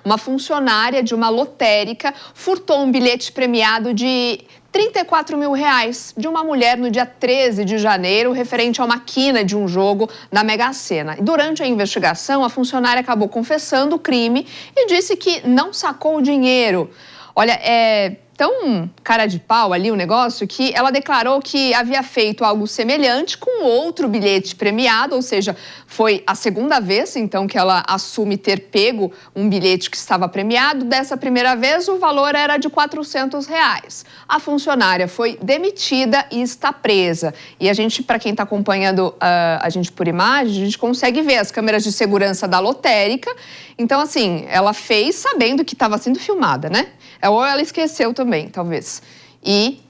Uma funcionária de uma lotérica furtou um bilhete premiado de R$34 mil de uma mulher no dia 13 de janeiro, referente a uma quina de um jogo na Mega Sena. Durante a investigação, a funcionária acabou confessando o crime e disse que não sacou o dinheiro. Olha, é tão cara de pau ali o negócio que ela declarou que havia feito algo semelhante com outro bilhete premiado, ou seja, foi a segunda vez, então, que ela assume ter pego um bilhete que estava premiado. Dessa primeira vez, o valor era de R$400. A funcionária foi demitida e está presa. E a gente, para quem está acompanhando a gente por imagem, a gente consegue ver as câmeras de segurança da lotérica. Então, assim, ela fez sabendo que estava sendo filmada, né? Ou ela esqueceu também, talvez. E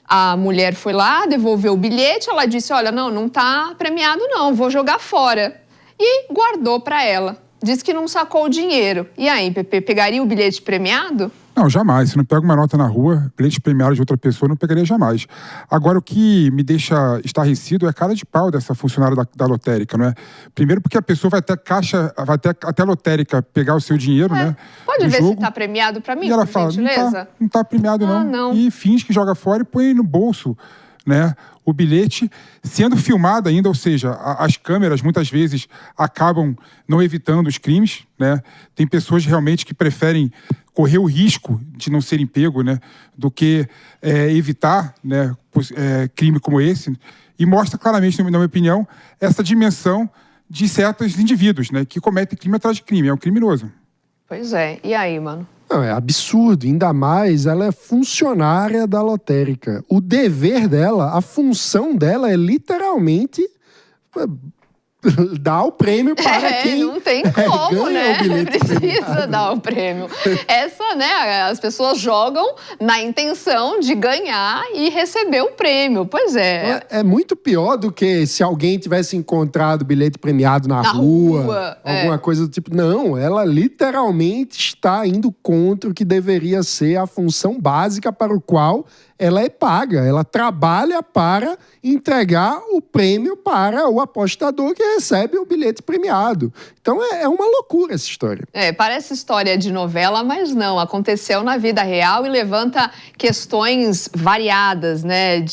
a mulher foi lá, devolveu o bilhete, ela disse, olha, não está premiado não, vou jogar fora. E guardou para ela. Disse que não sacou o dinheiro. E aí, Pepe, pegaria o bilhete premiado? Não, jamais. Se não pega uma nota na rua, bilhete premiado de outra pessoa, não pegaria jamais. Agora, o que me deixa estarrecido é a cara de pau dessa funcionária da lotérica, não é? Primeiro porque a pessoa vai até caixa, vai até a lotérica pegar o seu dinheiro, né? Pode ver se está premiado para mim, e ela por fala, gentileza? Não tá premiado não. E finge que joga fora e põe no bolso, né? O bilhete sendo filmado ainda, ou seja, as câmeras muitas vezes acabam não evitando os crimes, né? Tem pessoas realmente que preferem correr o risco de não serem pego, né, do que evitar, né, crime como esse. E mostra claramente, na minha opinião, essa dimensão de certos indivíduos, né, que cometem crime atrás de crime. É um criminoso. Pois é. E aí, mano? Não, é absurdo, ainda mais ela é funcionária da lotérica. O dever dela, a função dela é literalmente dar o prêmio para quem não tem como, ganha né? o bilhete Precisa premiado. dar o prêmio. Essa, né, as pessoas jogam na intenção de ganhar e receber o prêmio. Pois é. É muito pior do que se alguém tivesse encontrado bilhete premiado na rua, alguma coisa do tipo. Não, ela literalmente está indo contra o que deveria ser a função básica para o qual ela é paga. Ela trabalha para entregar o prêmio para o apostador que recebe o bilhete premiado. Então é uma loucura essa história. Parece história de novela, mas não. Aconteceu na vida real e levanta questões variadas, né?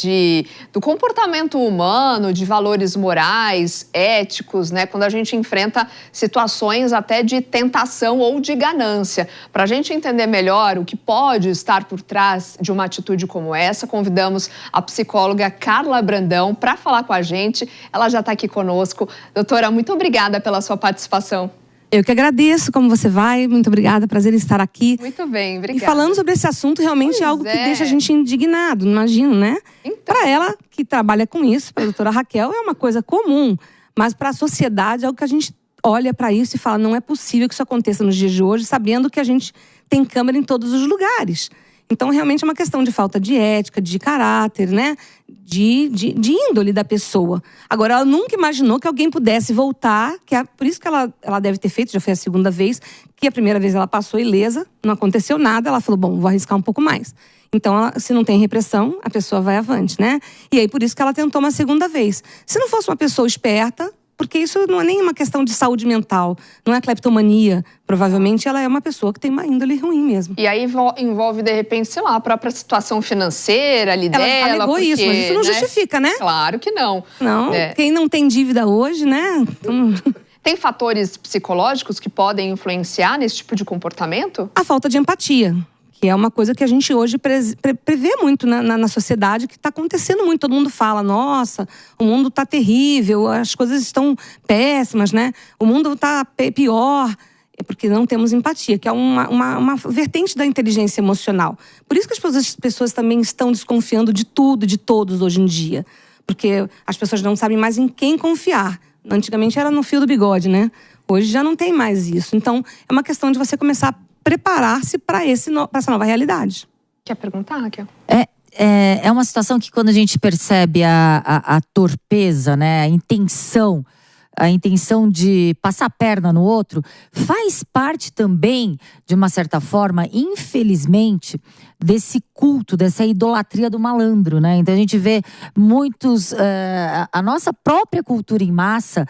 Do comportamento humano, de valores morais, éticos, né? Quando a gente enfrenta situações até de tentação ou de ganância. Para a gente entender melhor o que pode estar por trás de uma atitude como essa, convidamos a psicóloga Carla Brandão para falar com a gente. Ela já está aqui conosco. Doutora, muito obrigada pela sua participação. Eu que agradeço, como você vai? Muito obrigada, prazer em estar aqui. Muito bem, obrigada. E falando sobre esse assunto, realmente é algo que deixa a gente indignado, imagino, né? Então. Para ela, que trabalha com isso, para a doutora Raquel, é uma coisa comum. Mas para a sociedade é algo que a gente olha para isso e fala, não é possível que isso aconteça nos dias de hoje, sabendo que a gente tem câmera em todos os lugares. Então, realmente é uma questão de falta de ética, de caráter, né? De índole da pessoa. Agora, ela nunca imaginou que alguém pudesse voltar, por isso que ela deve ter feito, já foi a segunda vez, que a primeira vez ela passou ilesa, não aconteceu nada, ela falou, bom, vou arriscar um pouco mais. Então, se não tem repressão, a pessoa vai avante, né? E aí, por isso que ela tentou uma segunda vez. Se não fosse uma pessoa esperta, porque isso não é nem uma questão de saúde mental, não é cleptomania. Provavelmente ela é uma pessoa que tem uma índole ruim mesmo. E aí envolve, de repente, sei lá, a própria situação financeira ali dela. Ela alegou porque, isso, mas isso não justifica, né? Claro que não. Não, quem não tem dívida hoje, né? Tem fatores psicológicos que podem influenciar nesse tipo de comportamento? A falta de empatia. Que é uma coisa que a gente hoje prevê muito na sociedade, que está acontecendo muito. Todo mundo fala, nossa, o mundo está terrível, as coisas estão péssimas, né? O mundo está pior. É porque não temos empatia, que é uma vertente da inteligência emocional. Por isso que as pessoas também estão desconfiando de tudo, de todos hoje em dia. Porque as pessoas não sabem mais em quem confiar. Antigamente era no fio do bigode, né? Hoje já não tem mais isso. Então, é uma questão de você começar a preparar-se para essa nova realidade. Quer perguntar, Raquel? É uma situação que, quando a gente percebe a torpeza, né, a intenção a intenção de passar a perna no outro, faz parte também, de uma certa forma, infelizmente, desse culto, dessa idolatria do malandro, né? Então a gente vê muitos, a nossa própria cultura em massa,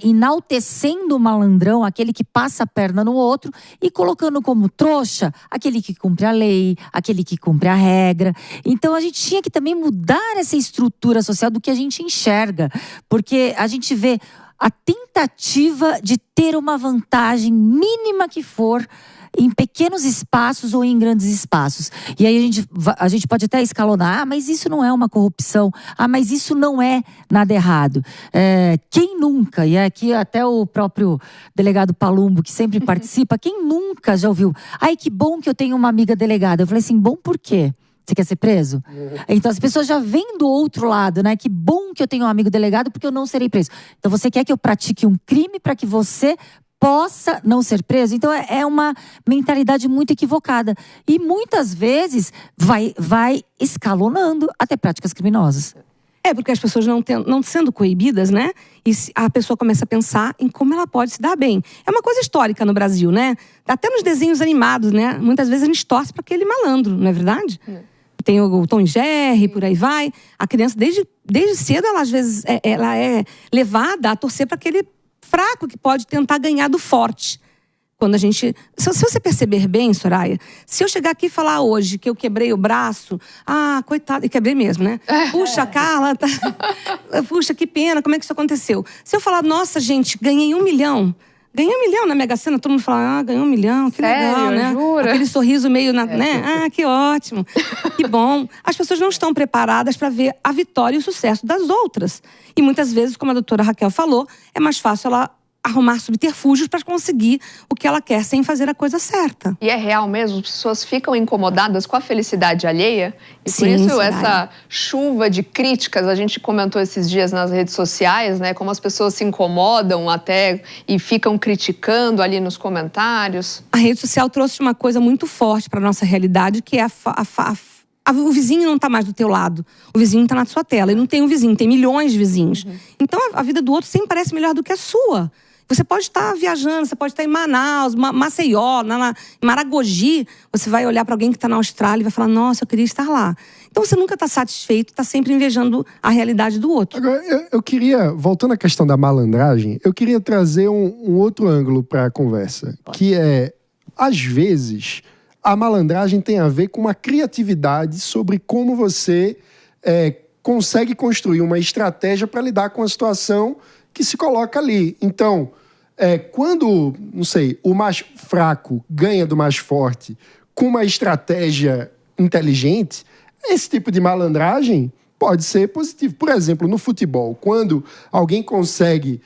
enaltecendo o malandrão, aquele que passa a perna no outro, e colocando como trouxa aquele que cumpre a lei, aquele que cumpre a regra. Então a gente tinha que também mudar essa estrutura social do que a gente enxerga, porque a gente vê a tentativa de ter uma vantagem mínima que for em pequenos espaços ou em grandes espaços. E aí a gente pode até escalonar, mas isso não é uma corrupção, mas isso não é nada errado. Quem nunca, e aqui até o próprio delegado Palumbo, que sempre participa, quem nunca já ouviu? Ai, que bom que eu tenho uma amiga delegada. Eu falei assim, bom por quê? Você quer ser preso? Então as pessoas já vêm do outro lado, né? Que bom que eu tenho um amigo delegado porque eu não serei preso. Então você quer que eu pratique um crime para que você possa não ser preso? Então é uma mentalidade muito equivocada. E muitas vezes vai escalonando até práticas criminosas. Porque as pessoas não sendo coibidas, né? E a pessoa começa a pensar em como ela pode se dar bem. É uma coisa histórica no Brasil, né? Até nos desenhos animados, né? Muitas vezes a gente torce para aquele malandro, não é verdade? Tem o Tom e Jerry, por aí vai. A criança, desde cedo, ela às vezes ela é levada a torcer para aquele fraco que pode tentar ganhar do forte. Quando a gente... Se você perceber bem, Soraya, se eu chegar aqui e falar hoje que eu quebrei o braço, coitado, e quebrei mesmo, né? Puxa, Carla, puxa, que pena, como é que isso aconteceu? Se eu falar, nossa, gente, ganhei 1 milhão. Ganhei 1 milhão na Mega Sena, todo mundo fala, ganhou 1 milhão, que legal, né? Jura? Aquele sorriso meio, né? Que ótimo, que bom. As pessoas não estão preparadas para ver a vitória e o sucesso das outras. E muitas vezes, como a doutora Raquel falou, é mais fácil ela arrumar subterfúgios para conseguir o que ela quer sem fazer a coisa certa. E é real mesmo? As pessoas ficam incomodadas com a felicidade alheia? E Sim, por isso Soraya, essa chuva de críticas, a gente comentou esses dias nas redes sociais, né? Como as pessoas se incomodam até e ficam criticando ali nos comentários. A rede social trouxe uma coisa muito forte para a nossa realidade, que é o vizinho não está mais do teu lado. O vizinho está na sua tela. E não tem um vizinho, tem milhões de vizinhos. Então a vida do outro sempre parece melhor do que a sua. Você pode estar viajando, você pode estar em Manaus, Maceió, em Maragogi. Você vai olhar para alguém que está na Austrália e vai falar, nossa, eu queria estar lá. Então você nunca está satisfeito, está sempre invejando a realidade do outro. Agora, eu queria, voltando à questão da malandragem, eu queria trazer um outro ângulo para a conversa. Que é, às vezes, a malandragem tem a ver com uma criatividade sobre como você consegue construir uma estratégia para lidar com a situação que se coloca ali. Então, quando, não sei, o mais fraco ganha do mais forte com uma estratégia inteligente, esse tipo de malandragem pode ser positivo. Por exemplo, no futebol, quando alguém consegue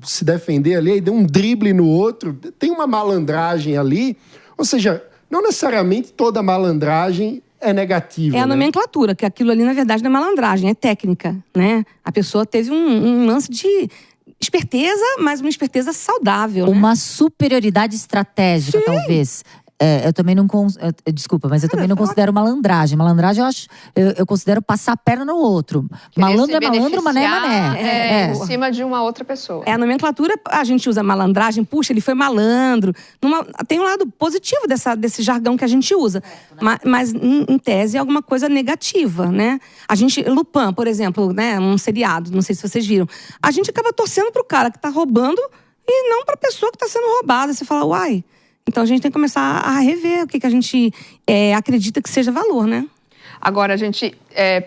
se defender ali e dá um drible no outro, tem uma malandragem ali. Ou seja, não necessariamente toda malandragem é negativa. É a nomenclatura, que aquilo ali, na verdade, não é malandragem, é técnica, né? A pessoa teve um lance de esperteza, mas uma esperteza saudável, né? Uma superioridade estratégica, talvez. Eu também não... Desculpa, mas eu também não considero malandragem. Malandragem, eu considero passar a perna no outro. Malandro é malandro, mané é mané. Em cima de uma outra pessoa. A nomenclatura, a gente usa malandragem, puxa, ele foi malandro. Tem um lado positivo desse jargão que a gente usa. Mas, em tese, é alguma coisa negativa, né? Lupin, por exemplo, né? Um seriado, não sei se vocês viram. A gente acaba torcendo pro cara que tá roubando e não pra pessoa que tá sendo roubada. Você fala, uai... Então a gente tem que começar a rever o que a gente acredita que seja valor, né? Agora, a gente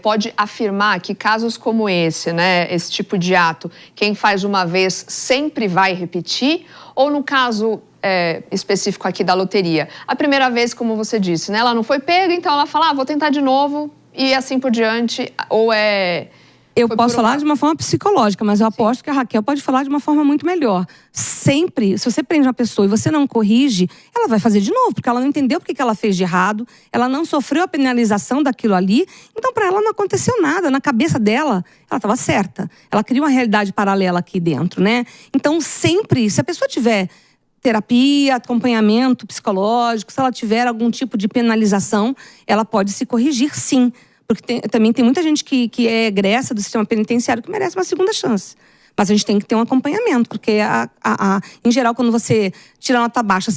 pode afirmar que casos como esse, né, esse tipo de ato, quem faz uma vez sempre vai repetir? Ou no caso específico aqui da loteria, a primeira vez, como você disse, né, ela não foi pega, então ela fala, vou tentar de novo e assim por diante, ou Eu posso falar de uma forma psicológica, mas eu aposto que a Raquel pode falar de uma forma muito melhor. Sempre, se você prende uma pessoa e você não corrige, ela vai fazer de novo, porque ela não entendeu porque que ela fez de errado, ela não sofreu a penalização daquilo ali, então para ela não aconteceu nada. Na cabeça dela, ela estava certa. Ela cria uma realidade paralela aqui dentro, né? Então sempre, se a pessoa tiver terapia, acompanhamento psicológico, se ela tiver algum tipo de penalização, ela pode se corrigir, sim. Porque também tem muita gente que é egressa do sistema penitenciário que merece uma segunda chance. Mas a gente tem que ter um acompanhamento, porque em geral, quando você tira nota baixa,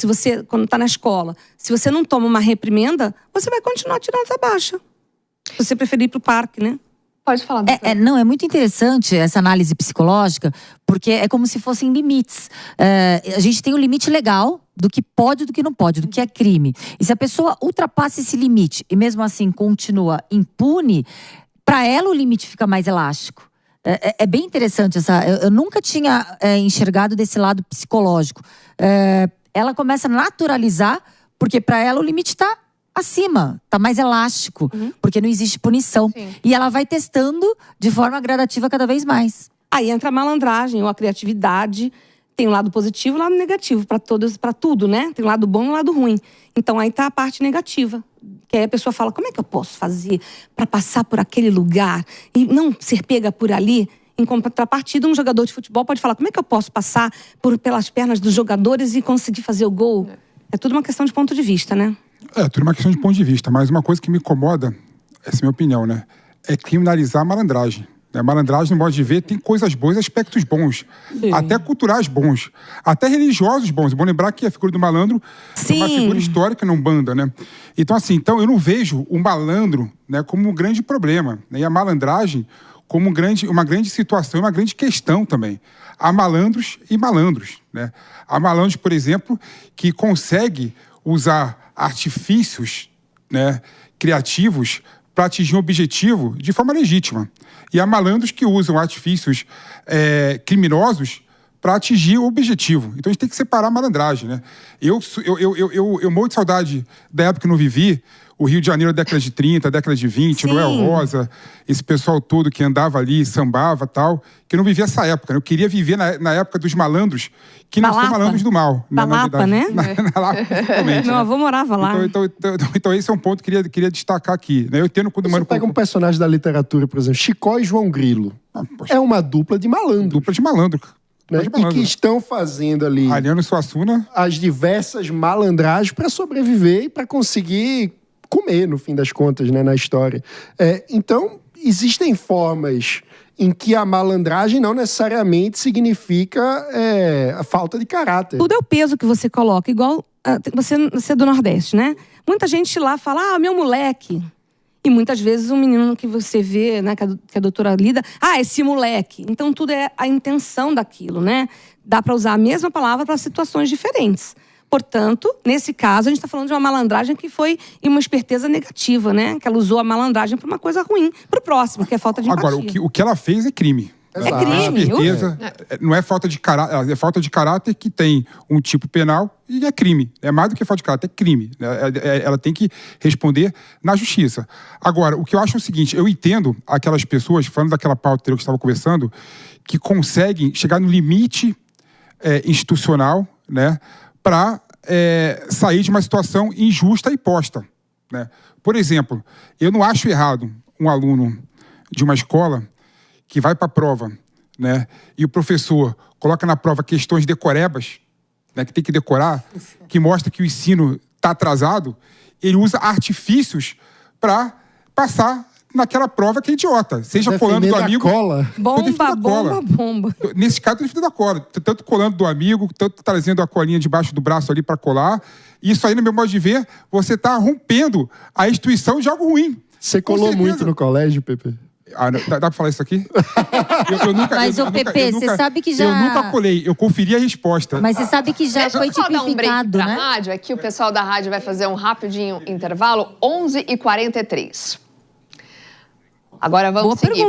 quando está na escola, se você não toma uma reprimenda, você vai continuar tirando nota baixa. Se você preferir ir para o parque, né? Pode falar. Não, é muito interessante essa análise psicológica, porque é como se fossem limites. A gente tem um limite legal do que pode e do que não pode, do que é crime. E se a pessoa ultrapassa esse limite e mesmo assim continua impune, para ela o limite fica mais elástico. É bem interessante eu nunca tinha enxergado desse lado psicológico. Ela começa a naturalizar, porque para ela o limite está acima, tá mais elástico, porque não existe punição. Sim. E ela vai testando de forma gradativa cada vez mais. Aí entra a malandragem ou a criatividade. Tem um lado positivo e um lado negativo para tudo, né? Tem um lado bom e um lado ruim. Então aí tá a parte negativa. Que aí a pessoa fala, como é que eu posso fazer para passar por aquele lugar e não ser pega por ali? Em contrapartida, um jogador de futebol pode falar, como é que eu posso passar pelas pernas dos jogadores e conseguir fazer o gol? É tudo uma questão de ponto de vista, né? Tudo uma questão de ponto de vista, mas uma coisa que me incomoda, essa é a minha opinião, né? É criminalizar a malandragem. A malandragem, no modo de ver, tem coisas boas, aspectos bons. Sim. Até culturais bons. Até religiosos bons. É bom lembrar que a figura do malandro é uma figura histórica na Umbanda, né? Então, assim, eu não vejo o malandro, né, como um grande problema, né? E a malandragem como uma grande situação, uma grande questão também. Há malandros e malandros, né? Há malandros, por exemplo, que conseguem usar artifícios, né, criativos para atingir um objetivo de forma legítima. E há malandros que usam artifícios criminosos para atingir o objetivo. Então a gente tem que separar a malandragem, né? Eu morro de saudade da época que eu não vivi, o Rio de Janeiro, década de 30, década de 20, Sim. Noel Rosa, esse pessoal todo que andava ali, sambava e tal, que eu não vivia essa época. Eu queria viver na época dos malandros, que não são malandros do mal. Na Lapa, né? Na Lapa, principalmente. Meu avô morava lá. Então esse é um ponto que eu queria destacar aqui. Né? Eu entendo quando Você pega um personagem da literatura, por exemplo, Chicó e João Grilo. É uma dupla de malandro. Dupla de malandro. Né? E que estão fazendo ali Ariano Suassuna as diversas malandragens para sobreviver e para conseguir comer, no fim das contas, né, na história. Então, existem formas em que a malandragem não necessariamente significa a falta de caráter. Tudo é o peso que você coloca. Igual, você é do Nordeste, né? Muita gente lá fala, meu moleque. E muitas vezes um menino que você vê, né, que a doutora lida, esse moleque. Então tudo é a intenção daquilo, né? Dá para usar a mesma palavra para situações diferentes. Portanto, nesse caso, a gente está falando de uma malandragem que foi em uma esperteza negativa, né? Que ela usou a malandragem para uma coisa ruim, para o próximo, que é falta de empatia. Agora, o que ela fez é crime. É crime. Esperteza, não é falta de caráter, é falta de caráter que tem um tipo penal e é crime. É mais do que falta de caráter, é crime. Ela tem que responder na justiça. Agora, o que eu acho é o seguinte, eu entendo aquelas pessoas, falando daquela pauta que eu estava conversando, que conseguem chegar no limite institucional, né, para sair de uma situação injusta e posta, né? Por exemplo, eu não acho errado um aluno de uma escola que vai para a prova, né, e o professor coloca na prova questões decorebas, né, que tem que decorar, que mostra que o ensino está atrasado, ele usa artifícios para passar naquela prova que é idiota. Seja colando do amigo... Cola. Bomba. Nesse caso, definido da cola. Tanto colando do amigo, tanto trazendo a colinha debaixo do braço ali para colar. Isso aí, no meu modo de ver, você está rompendo a instituição de algo ruim. Você colou muito no colégio, Pepe? Dá pra falar isso aqui? Mas, ô Pepe, você sabe que já... Eu nunca colei, eu conferi a resposta. Mas você sabe que já foi tipificado, dar um break pra né? rádio. Aqui o pessoal da rádio vai fazer um rapidinho intervalo, 11h43. Agora vamos seguir.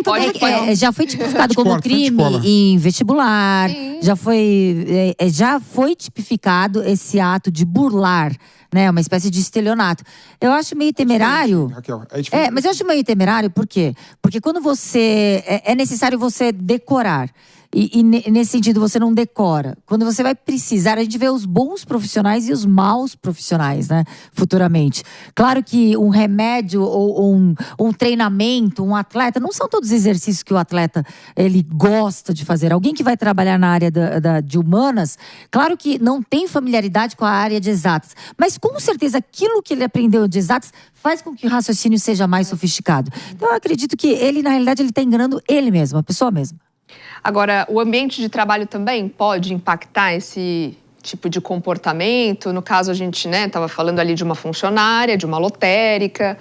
Já foi tipificado como crime em vestibular. Sim. Já foi tipificado esse ato de burlar, né? Uma espécie de estelionato. Eu acho meio temerário. Raquel, mas eu acho meio temerário, por quê? Porque quando você... É necessário você decorar. E nesse sentido, você não decora. Quando você vai precisar, a gente vê os bons profissionais e os maus profissionais, né? Futuramente. Claro que um remédio ou um treinamento, um atleta, não são todos os exercícios que o atleta ele gosta de fazer. Alguém que vai trabalhar na área de humanas, claro que não tem familiaridade com a área de exatas. Mas com certeza aquilo que ele aprendeu de exatas faz com que o raciocínio seja mais sofisticado. Então eu acredito que ele, na realidade, ele está enganando ele mesmo, a pessoa mesma. Agora, o ambiente de trabalho também pode impactar esse tipo de comportamento? No caso, a gente estava falando ali de uma funcionária, de uma lotérica.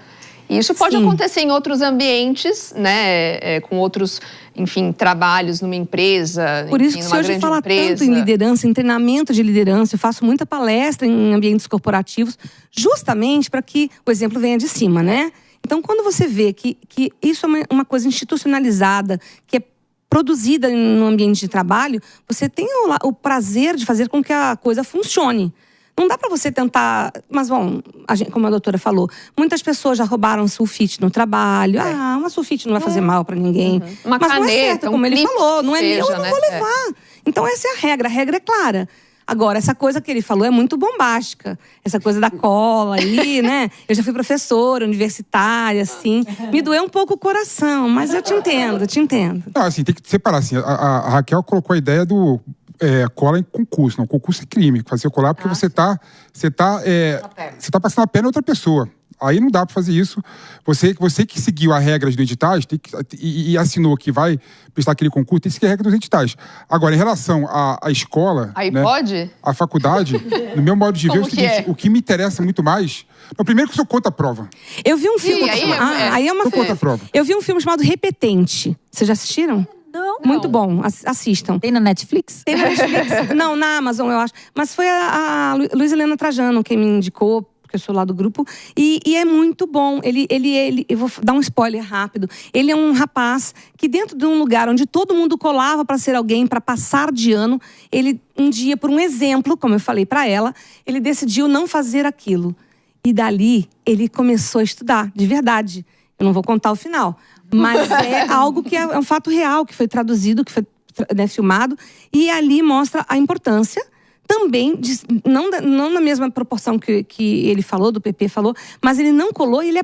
E isso pode acontecer em outros ambientes, né? Com outros, enfim, trabalhos numa empresa, Por isso que se hoje fala tanto em liderança, em treinamento de liderança. Eu faço muita palestra em ambientes corporativos, justamente para que o exemplo venha de cima, né? Então, quando você vê que isso é uma coisa institucionalizada, que é produzida no ambiente de trabalho, você tem o prazer de fazer com que a coisa funcione. Não dá para você tentar... Mas, bom, como a doutora falou, muitas pessoas já roubaram sulfite no trabalho. Uma sulfite não vai fazer mal para ninguém. Uma mas caneta, não é certo, como ele falou. Não é meu, eu não vou levar. Então, essa é a regra é clara. Agora, essa coisa que ele falou é muito bombástica. Essa coisa da cola aí, né? Eu já fui professora universitária, assim. Me doeu um pouco o coração, mas eu te entendo. Não, assim, tem que separar, assim. A Raquel colocou a ideia do... cola em concurso. Não, concurso é crime. Fazer colar porque você tá passando a perna a outra pessoa. Aí não dá para fazer isso. Você que seguiu as regras do editais e assinou que vai prestar aquele concurso, tem que seguir a regra dos editais. Agora, em relação à escola... Aí, né, pode? A faculdade, no meu modo de ver, é o seguinte, o que me interessa muito mais... Não, primeiro que eu sou contra a prova. Eu vi um filme... Aí é uma contra a prova. Eu vi um filme chamado Repetente. Vocês já assistiram? Não. Muito bom, assistam. Tem na Netflix? Tem na Netflix. Não, na Amazon, eu acho. Mas foi a Luiz Helena Trajano quem me indicou, porque eu sou lá do grupo. E é muito bom. Eu vou dar um spoiler rápido. Ele é um rapaz que dentro de um lugar onde todo mundo colava para ser alguém, para passar de ano, ele um dia, por um exemplo, como eu falei para ela, ele decidiu não fazer aquilo. E dali, ele começou a estudar, de verdade. Eu não vou contar o final. Mas é algo que é um fato real, que foi traduzido, que foi filmado. E ali mostra a importância também, não na mesma proporção que ele falou, do PP falou, mas ele não colou e ele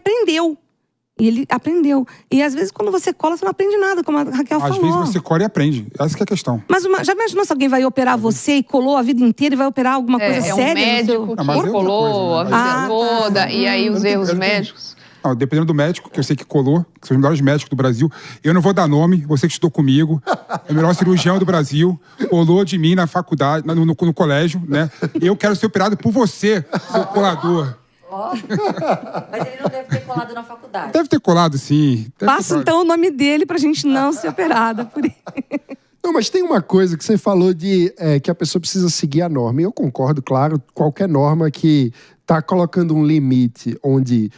aprendeu. E às vezes quando você cola, você não aprende nada, como a Raquel falou. Às vezes você cola e aprende. Essa que é a questão. Mas já imaginou se alguém vai operar você e colou a vida inteira e vai operar alguma coisa séria? Um médico que colou a vida toda, e aí os erros médicos... Não, dependendo do médico, que eu sei que colou, que são os melhores médicos do Brasil, eu não vou dar nome, você que estudou comigo, é o melhor cirurgião do Brasil, colou de mim na faculdade, no colégio, né? Eu quero ser operado por você, seu colador. Mas ele não deve ter colado na faculdade. Deve ter colado, sim. Passa então o nome dele pra gente não ser operada por ele. Não, mas tem uma coisa que você falou de que a pessoa precisa seguir a norma. E eu concordo, claro, qualquer norma que está colocando um limite onde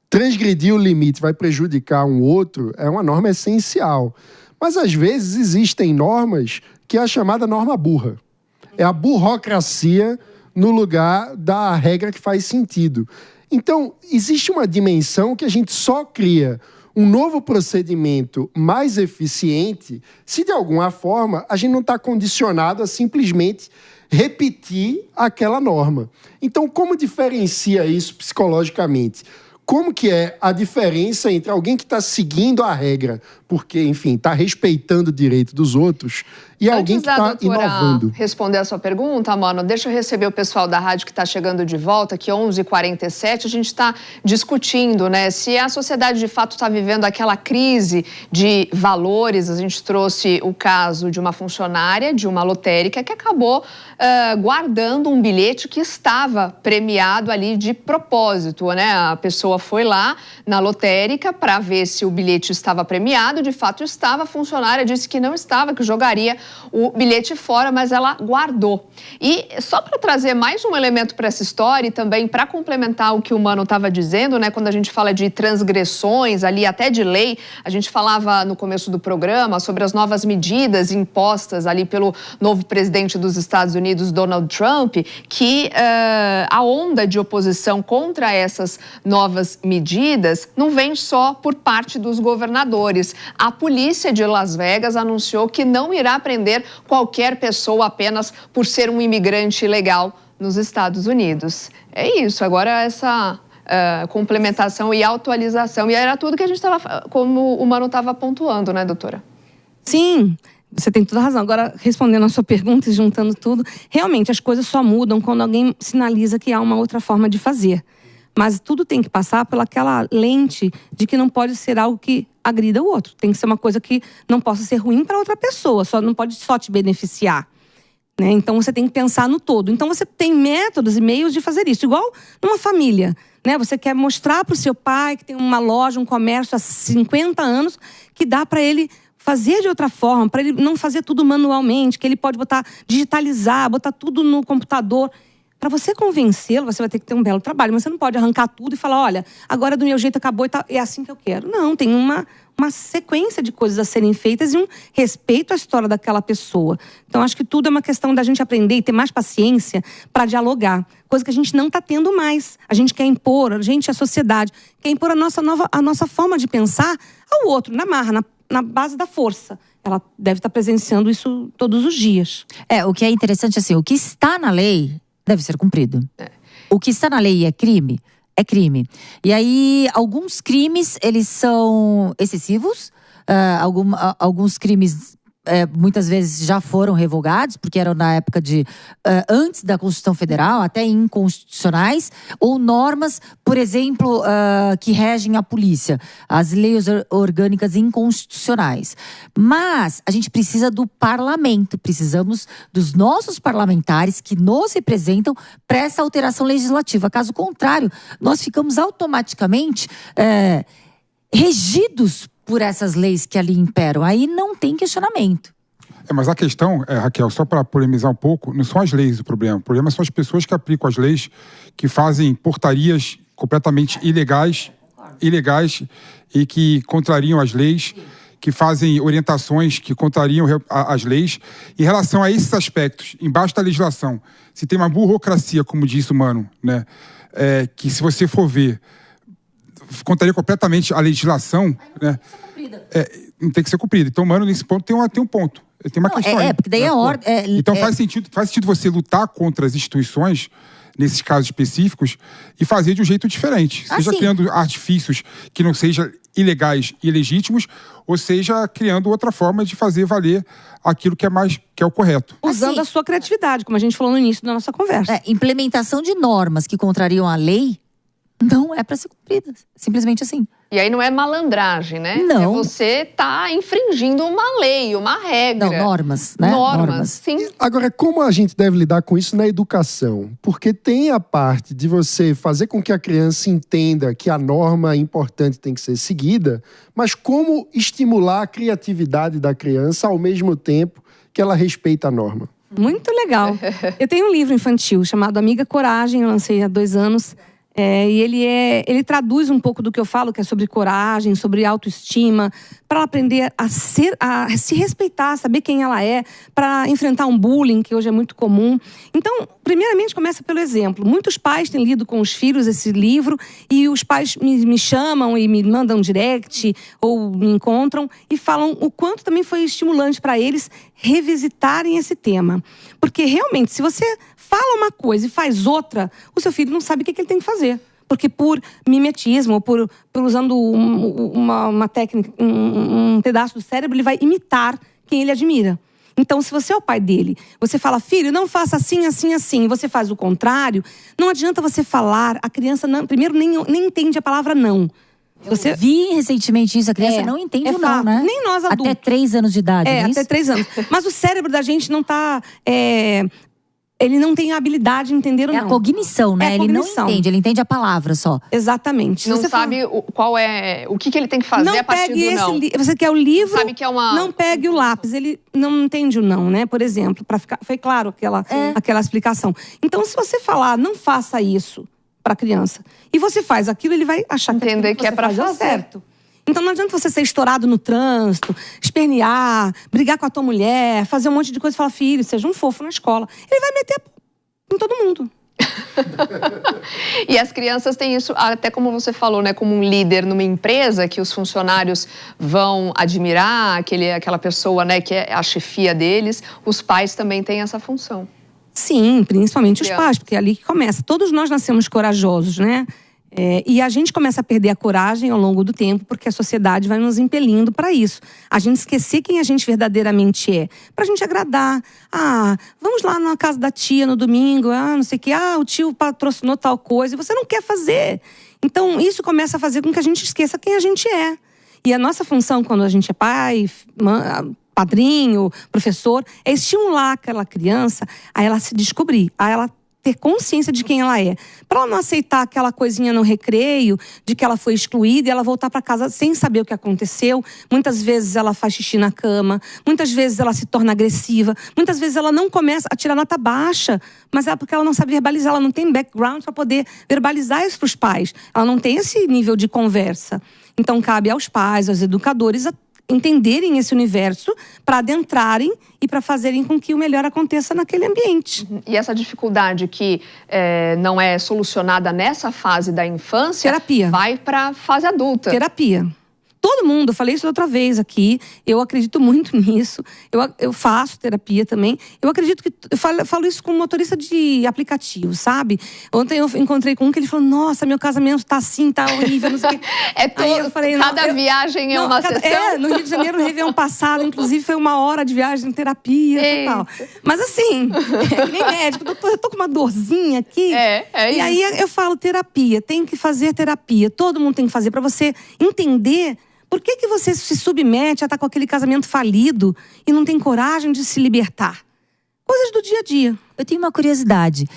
transgredir o limite vai prejudicar um outro é uma norma essencial. Mas, às vezes, existem normas que é a chamada norma burra. É a burocracia no lugar da regra que faz sentido. Então, existe uma dimensão que a gente só cria um novo procedimento mais eficiente se, de alguma forma, a gente não está condicionado a simplesmente repetir aquela norma. Então, como diferencia isso psicologicamente? Como que é a diferença entre alguém que está seguindo a regra, porque, enfim, está respeitando o direito dos outros, e alguém que está inovando? Responder a sua pergunta, mano, deixa eu receber o pessoal da rádio que está chegando de volta, que 11h47, a gente está discutindo, né, se a sociedade de fato está vivendo aquela crise de valores. A gente trouxe o caso de uma funcionária de uma lotérica que acabou guardando um bilhete que estava premiado ali de propósito, né? A pessoa foi lá na lotérica para ver se o bilhete estava premiado, de fato estava, a funcionária disse que não estava, que jogaria o bilhete fora, mas ela guardou. E só para trazer mais um elemento para essa história e também para complementar o que o Mano estava dizendo, né, quando a gente fala de transgressões ali, até de lei, a gente falava no começo do programa sobre as novas medidas impostas ali pelo novo presidente dos Estados Unidos, Donald Trump, que a onda de oposição contra essas novas medidas não vem só por parte dos governadores. A polícia de Las Vegas anunciou que não irá prender qualquer pessoa apenas por ser um imigrante ilegal nos Estados Unidos. É isso, agora essa complementação e atualização. E era tudo que a gente estava, como o Mano estava pontuando, né, doutora? Sim, você tem toda a razão. Agora, respondendo a sua pergunta e juntando tudo, realmente as coisas só mudam quando alguém sinaliza que há uma outra forma de fazer. Mas tudo tem que passar pelaquela lente de que não pode ser algo que agrida o outro. Tem que ser uma coisa que não possa ser ruim para outra pessoa, não pode só te beneficiar. Né? Então você tem que pensar no todo. Então você tem métodos e meios de fazer isso. Igual numa família. Né? Você quer mostrar para o seu pai que tem uma loja, um comércio há 50 anos, que dá para ele fazer de outra forma, para ele não fazer tudo manualmente, que ele pode digitalizar, botar tudo no computador. Para você convencê-lo, você vai ter que ter um belo trabalho. Mas você não pode arrancar tudo e falar, olha, agora do meu jeito acabou e tá, é assim que eu quero. Não, tem uma sequência de coisas a serem feitas e um respeito à história daquela pessoa. Então, acho que tudo é uma questão da gente aprender e ter mais paciência para dialogar. Coisa que a gente não está tendo mais. A gente quer impor, a sociedade, quer impor a nossa forma de pensar ao outro, na marra, na base da força. Ela deve estar presenciando isso todos os dias. O que é interessante, assim, o que está na lei deve ser cumprido. O que está na lei é crime? É crime. E aí, alguns crimes, eles são excessivos. Alguns crimes, muitas vezes, já foram revogados, porque eram na época antes da Constituição Federal, até inconstitucionais. Ou normas, por exemplo, que regem a polícia. As leis orgânicas inconstitucionais. Mas a gente precisa do parlamento. Precisamos dos nossos parlamentares que nos representam para essa alteração legislativa. Caso contrário, nós ficamos automaticamente regidos por essas leis que ali imperam. Aí não tem questionamento. Mas a questão, Raquel, só para polemizar um pouco, não são as leis o problema. O problema são as pessoas que aplicam as leis, que fazem portarias completamente ilegais e que contrariam as leis, que fazem orientações que contrariam as leis. Em relação a esses aspectos, embaixo da legislação, se tem uma burocracia, como disse o Mano, né, que se você for ver, contraria completamente a legislação, né? Não tem que ser cumprida. Então, Mano, nesse ponto tem um ponto. Tem uma questão aí. Porque daí então faz sentido você lutar contra as instituições, nesses casos específicos, e fazer de um jeito diferente. Seja criando artifícios que não sejam ilegais e ilegítimos, ou seja, criando outra forma de fazer valer aquilo que é o correto. Usando a sua criatividade, como a gente falou no início da nossa conversa. Implementação de normas que contrariam a lei não é para ser cumprida. Simplesmente assim. E aí não é malandragem, né? Não. Você tá infringindo uma lei, uma regra. Não, normas, né? Normas, sim. Agora, como a gente deve lidar com isso na educação? Porque tem a parte de você fazer com que a criança entenda que a norma importante tem que ser seguida, mas como estimular a criatividade da criança ao mesmo tempo que ela respeita a norma? Muito legal. Eu tenho um livro infantil chamado Amiga Coragem, eu lancei há 2 anos. E ele traduz um pouco do que eu falo, que é sobre coragem, sobre autoestima, para ela aprender a se respeitar, saber quem ela é, para enfrentar um bullying, que hoje é muito comum. Então, primeiramente, começa pelo exemplo. Muitos pais têm lido com os filhos esse livro e os pais me chamam e me mandam direct ou me encontram e falam o quanto também foi estimulante para eles revisitarem esse tema. Porque, realmente, se você fala uma coisa e faz outra, o seu filho não sabe o que ele tem que fazer. Porque por mimetismo, por usando uma técnica, um pedaço do cérebro, ele vai imitar quem ele admira. Então, se você é o pai dele, você fala, filho, não faça assim, assim, assim, e você faz o contrário, não adianta você falar, a criança primeiro nem entende a palavra não. Eu vi recentemente isso, a criança não entende o não, né? Nem nós adultos. Até 3 anos de idade, não é isso? Até 3 anos. Mas o cérebro da gente não está... Ele não tem a habilidade de entender o não. É a cognição, né? Ele não entende, ele entende a palavra só. Exatamente. Não sabe o que ele tem que fazer a partir do não. Você quer o livro, sabe que é uma... não pegue o lápis. Ele não entende o não, né? Por exemplo, foi claro aquela explicação. Então, se você falar, não faça isso para a criança, e você faz aquilo, ele vai achar entender que é para fazer certo. Então não adianta você ser estourado no trânsito, espernear, brigar com a tua mulher, fazer um monte de coisa e falar, filho, seja um fofo na escola. Ele vai meter em todo mundo. E as crianças têm isso, até como você falou, né, como um líder numa empresa, que os funcionários vão admirar aquela pessoa, né, que é a chefia deles. Os pais também têm essa função. Sim, principalmente os pais, porque é ali que começa. Todos nós nascemos corajosos, né? E a gente começa a perder a coragem ao longo do tempo, porque a sociedade vai nos impelindo para isso. A gente esquecer quem a gente verdadeiramente é. Pra gente agradar. Vamos lá na casa da tia no domingo, não sei o quê. O tio patrocinou tal coisa e você não quer fazer. Então, isso começa a fazer com que a gente esqueça quem a gente é. E a nossa função, quando a gente é pai, padrinho, professor, é estimular aquela criança a ela se descobrir, a ela ter consciência de quem ela é. Para ela não aceitar aquela coisinha no recreio, de que ela foi excluída e ela voltar para casa sem saber o que aconteceu. Muitas vezes ela faz xixi na cama, muitas vezes ela se torna agressiva, muitas vezes ela não começa a tirar nota baixa, mas é porque ela não sabe verbalizar, ela não tem background para poder verbalizar isso para os pais. Ela não tem esse nível de conversa. Então cabe aos pais, aos educadores, entenderem esse universo para adentrarem e para fazerem com que o melhor aconteça naquele ambiente. E essa dificuldade que não é solucionada nessa fase da infância, terapia, vai para a fase adulta. Terapia. Todo mundo, eu falei isso outra vez aqui, eu acredito muito nisso, eu faço terapia também. Eu acredito que, eu falo isso como motorista de aplicativo, sabe? Ontem eu encontrei com um que ele falou, nossa, meu casamento tá assim, tá horrível, não sei o quê. Cada viagem é uma sessão? No Rio de Janeiro, no Réveillon passado, inclusive foi 1 hora de viagem, terapia e tal. Mas assim, que nem médico, doutor, eu tô com uma dorzinha aqui. E aí eu falo, terapia, tem que fazer terapia, todo mundo tem que fazer, para você entender. Por que você se submete a estar com aquele casamento falido e não tem coragem de se libertar? Coisas do dia a dia. Eu tenho uma curiosidade.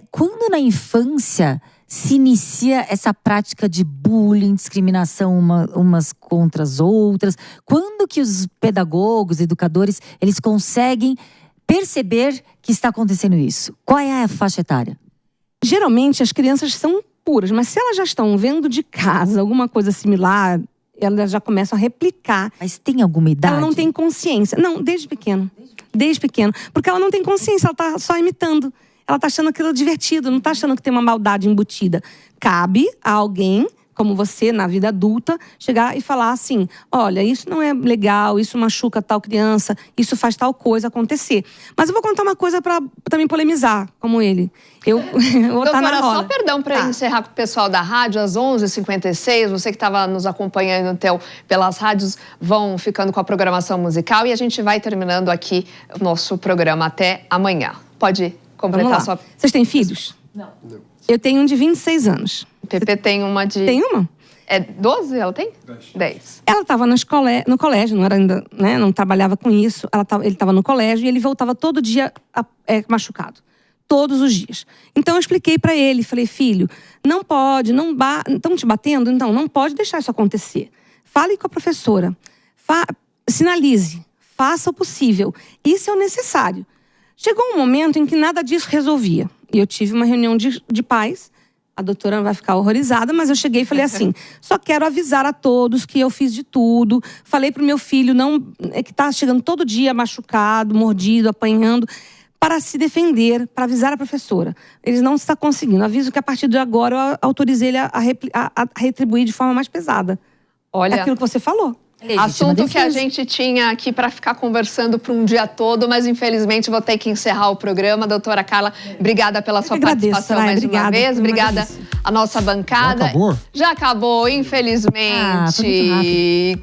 Quando na infância se inicia essa prática de bullying, discriminação umas contra as outras? Quando que os pedagogos, educadores, eles conseguem perceber que está acontecendo isso? Qual é a faixa etária? Geralmente as crianças são puras, mas se elas já estão vendo de casa alguma coisa similar, elas já começam a replicar. Mas tem alguma idade? Ela não tem consciência. Não, desde pequeno. Desde pequeno. Porque ela não tem consciência, ela tá só imitando. Ela tá achando aquilo divertido, não tá achando que tem uma maldade embutida. Cabe a alguém, como você, na vida adulta, chegar e falar assim, olha, isso não é legal, isso machuca tal criança, isso faz tal coisa acontecer. Mas eu vou contar uma coisa para também polemizar, como ele. Eu vou estar na roda. Só perdão para encerrar com o pessoal da rádio, às 11h56, você que estava nos acompanhando pelas rádios, vão ficando com a programação musical e a gente vai terminando aqui o nosso programa até amanhã. Pode completar sua... Vocês têm filhos? Não. Eu tenho um de 26 anos. Pepe tem uma de... Tem uma? 12 ela tem? 10. Ela estava no colégio, não era ainda, né? Não trabalhava com isso. Ele estava no colégio e ele voltava todo dia machucado. Todos os dias. Então eu expliquei para ele, falei, filho, não pode, estão te batendo? Então, não pode deixar isso acontecer. Fale com a professora. Sinalize. Faça o possível. Isso é o necessário. Chegou um momento em que nada disso resolvia. E eu tive uma reunião de pais. A doutora vai ficar horrorizada, mas eu cheguei e falei assim, só quero avisar a todos que eu fiz de tudo. Falei pro meu filho, que tá chegando todo dia machucado, mordido, apanhando, para se defender, para avisar a professora. Eles não estão conseguindo. Aviso que a partir de agora eu autorizei ele a retribuir de forma mais pesada. Olha, é aquilo que você falou. Assunto que a gente tinha aqui para ficar conversando por um dia todo, mas infelizmente vou ter que encerrar o programa. Doutora Carla, obrigada pela sua participação mais uma vez. Obrigada à nossa bancada. Já acabou? Já acabou, infelizmente. Foi muito rápido.